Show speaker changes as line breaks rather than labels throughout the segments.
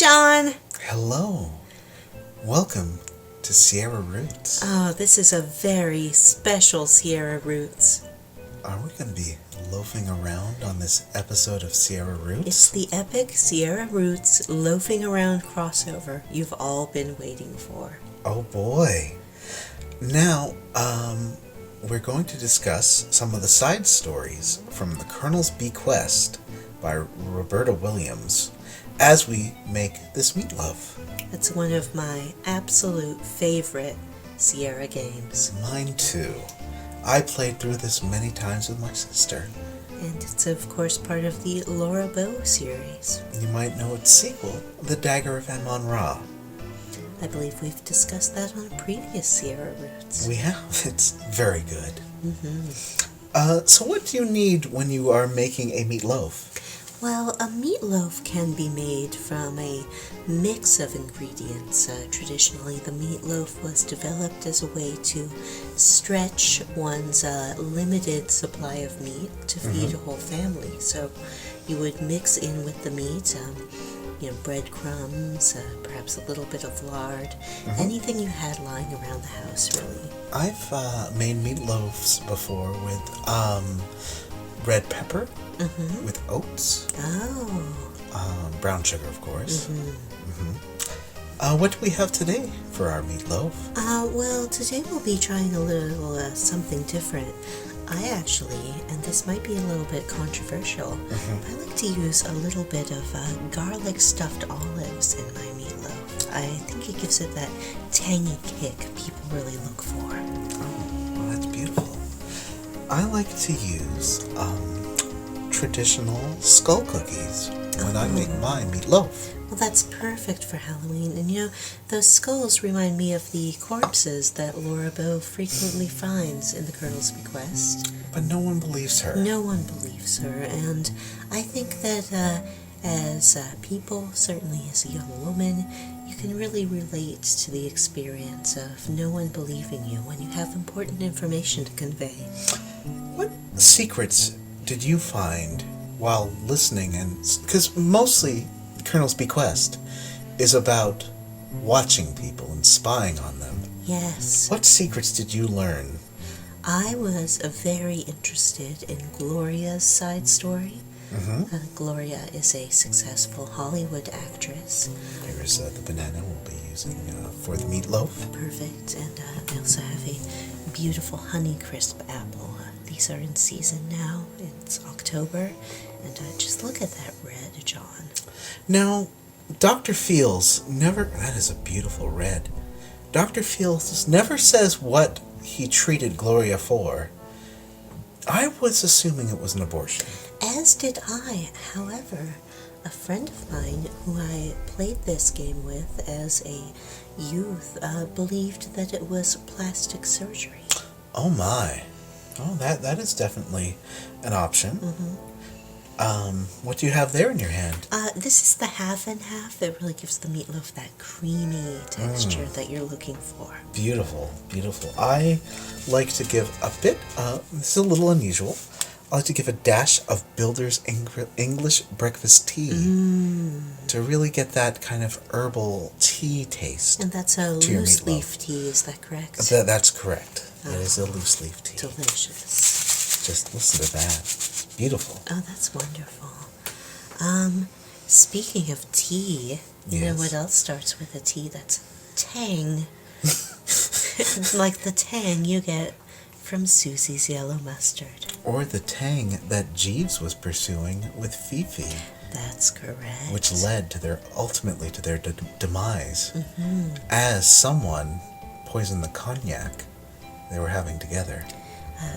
John.
Hello. Welcome to Sierra Roots.
Oh, this is a very special Sierra Roots.
Are we going to be loafing around on this episode of Sierra Roots?
It's the epic Sierra Roots loafing around crossover you've all been waiting for.
Oh boy. Now, we're going to discuss some of the side stories from the Colonel's Bequest by Roberta Williams as we make this meatloaf.
It's one of my absolute favorite Sierra games.
Mine too. I played through this many times with my sister.
And it's of course part of the Laura Bow series.
You might know its sequel, The Dagger of Amon-Ra.
I believe we've discussed that on a previous Sierra Roots.
We have. It's very good.
Mm-hmm.
So what do you need when you are making a meatloaf?
Well, a meatloaf can be made from a mix of ingredients. Traditionally, the meatloaf was developed as a way to stretch one's limited supply of meat to feed a whole family. So you would mix in with the meat, breadcrumbs, perhaps a little bit of lard, anything you had lying around the house, really.
I've made meatloaves before with red pepper, with oats, brown sugar, of course. What do we have today for our meatloaf?
Well, today we'll be trying a little something different. I actually, and this might be a little bit controversial, I like to use a little bit of garlic stuffed olives in my meatloaf. I think it gives it that tangy kick people really look for.
Oh, well, that's beautiful. I like to use traditional skull cookies when I make my meatloaf.
Well, that's perfect for Halloween. And those skulls remind me of the corpses that Laura Bow frequently finds in the Colonel's Bequest.
But no one believes her.
No one believes her, and I think that as people, certainly as a young woman, you can really relate to the experience of no one believing you when you have important information to convey.
What secrets did you find while listening? And because mostly the Colonel's Bequest is about watching people and spying on them.
Yes.
What secrets did you learn?
I was very interested in Gloria's side story. Gloria is a successful Hollywood actress.
Here's the banana we'll be using for the meatloaf.
Perfect. And I also have a beautiful Honeycrisp apple. These are in season now. It's October. And just look at that red, John.
Now, Dr. Fields never... That is a beautiful red. Dr. Fields never says what he treated Gloria for. I was assuming it was an abortion.
As did I. However, a friend of mine who I played this game with as a youth believed that it was plastic surgery.
Oh my. Oh, that is definitely an option. What do you have there in your hand?
This is the half and half. It really gives the meatloaf that creamy texture that you're looking for.
Beautiful, beautiful. I like to give a bit, this is a little unusual, I like to give a dash of Builder's English breakfast tea to really get that kind of herbal tea taste.
And that's a loose leaf tea, is that correct?
That's correct. It is a loose leaf tea.
Delicious.
Just listen to that. Beautiful.
Oh, that's wonderful. Speaking of tea, you know what else starts with a T? That's tang. Like the tang you get from Susie's yellow mustard.
Or the tang that Jeeves was pursuing with Fifi.
That's correct.
Which led to ultimately to their demise. As someone poisoned the cognac they were having together.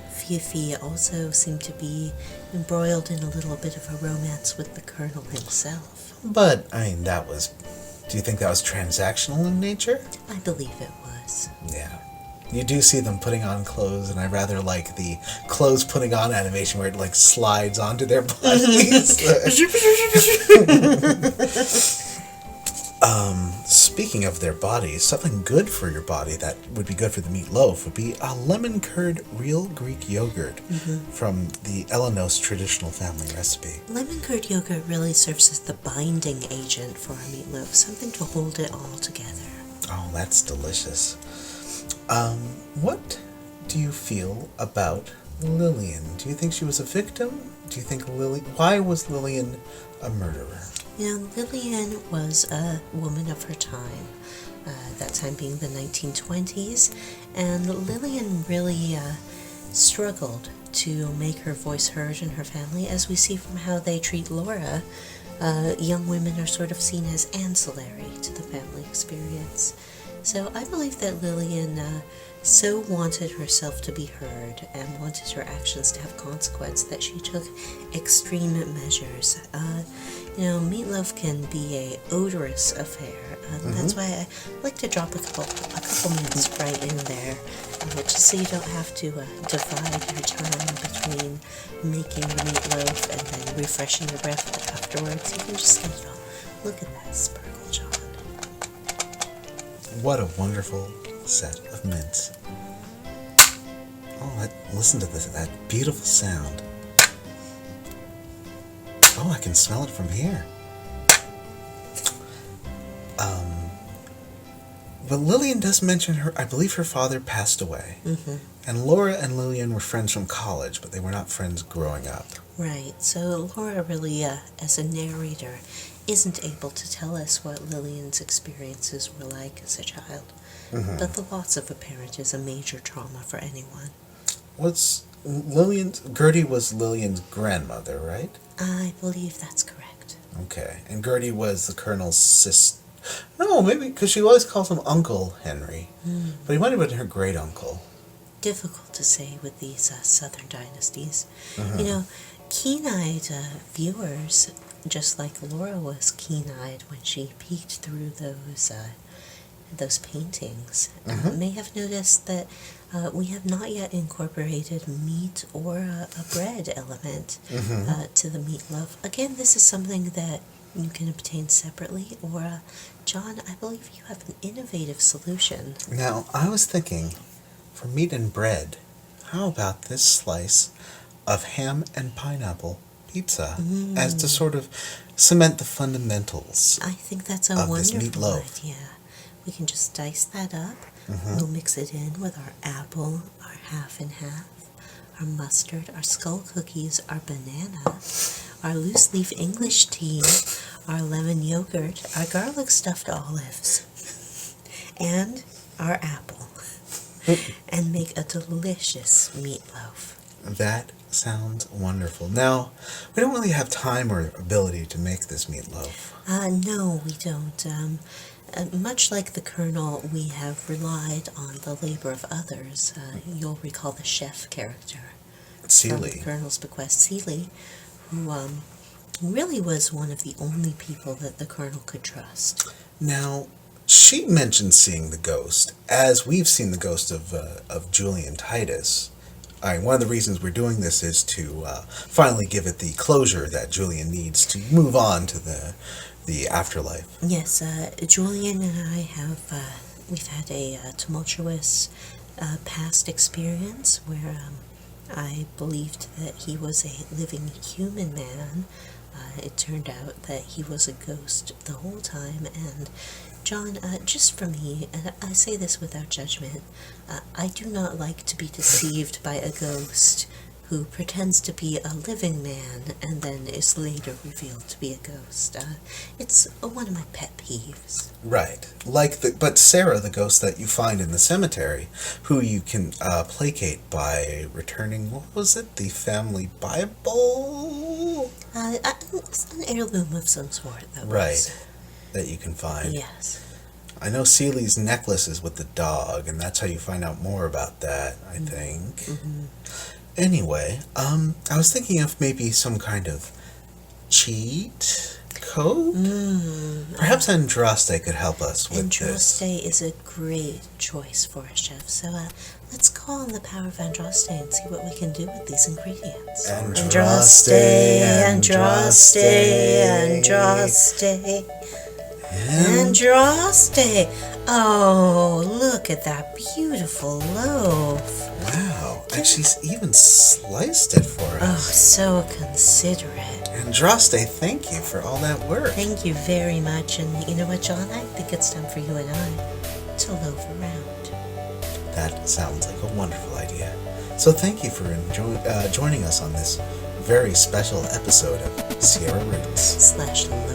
Fifi also seemed to be embroiled in a little bit of a romance with the Colonel himself.
But, do you think that was transactional in nature?
I believe it was.
Yeah. You do see them putting on clothes, and I rather like the clothes putting on animation where it slides onto their bodies. Speaking of their bodies, something good for your body that would be good for the meatloaf would be a lemon curd real Greek yogurt from the Elenos traditional family recipe.
Lemon curd yogurt really serves as the binding agent for a meatloaf, something to hold it all together.
Oh, that's delicious. What do you feel about Lillian? Do you think she was a victim? Do you think why was Lillian a murderer?
Lillian was a woman of her time, that time being the 1920s, and Lillian really struggled to make her voice heard in her family. As we see from how they treat Laura, young women are sort of seen as ancillary to the family experience. So I believe that Lillian so wanted herself to be heard and wanted her actions to have consequence that she took extreme measures. Meatloaf can be a odorous affair. That's why I like to drop a couple minutes right in there, just so you don't have to divide your time between making the meatloaf and then refreshing your breath afterwards. You can just get it all. Look at that sparkle, John.
What a wonderful set of mints. Oh, listen to that beautiful sound. Oh, I can smell it from here. But Lillian does mention I believe her father passed away. And Laura and Lillian were friends from college, but they were not friends growing up.
Right, so Laura really, as a narrator, isn't able to tell us what Lillian's experiences were like as a child. But the loss of a parent is a major trauma for anyone.
Gertie was Lillian's grandmother, right?
I believe that's correct.
Okay, and Gertie was the Colonel's sister. No, maybe, because she always calls him Uncle Henry. But he might have been her great-uncle.
Difficult to say with these southern dynasties. Keen-eyed viewers, just like Laura was keen-eyed when she peeked through those paintings, may have noticed that we have not yet incorporated meat or a bread element to the meatloaf. Again, this is something that you can obtain separately, or John, I believe you have an innovative solution.
Now, I was thinking, for meat and bread, how about this slice of ham and pineapple pizza as to sort of cement the fundamentals?
I think that's a
of
wonderful
this meatloaf.
idea. We can just dice that up. We'll mix it in with our apple, our half and half, our mustard, our skull cookies, our banana, our loose leaf English tea, our lemon yogurt, our garlic stuffed olives, and our apple, and make a delicious meatloaf.
That sounds wonderful. Now, we don't really have time or ability to make this meatloaf.
No, we don't. Much like the Colonel, we have relied on the labor of others. You'll recall the chef character.
Seeley.
From the Colonel's Bequest, Seeley, who really was one of the only people that the Colonel could trust.
Now, she mentioned seeing the ghost, as we've seen the ghost of Julian Titus. One of the reasons we're doing this is to finally give it the closure that Julian needs to move on to the afterlife.
Yes, Julian and I we've had a tumultuous past experience where I believed that he was a living human man. It turned out that he was a ghost the whole time, and John, just for me, and I say this without judgment, I do not like to be deceived by a ghost who pretends to be a living man and then is later revealed to be a ghost. It's one of my pet peeves.
Right. But Sarah, the ghost that you find in the cemetery, who you can placate by returning, what was it, the family Bible?
It's an heirloom of some sort, though.
Right. That you can find.
Yes.
I know Seeley's necklace is with the dog, and that's how you find out more about that, I think. Anyway, I was thinking of maybe some kind of cheat code? Perhaps Andraste could help us with this.
Andraste is a great choice for a chef, so let's call on the power of Andraste and see what we can do with these ingredients.
Andraste, Andraste,
Andraste. Andraste! Oh, look at that beautiful loaf.
Wow, and she's even sliced it for
Oh,
us.
so considerate.
Andraste, thank you for all that work.
Thank you very much. And you know what, John? I think it's time for you and I to loaf around.
That sounds like a wonderful idea. So thank you for joining us on this very special episode of Sierra Roots.
/loaf.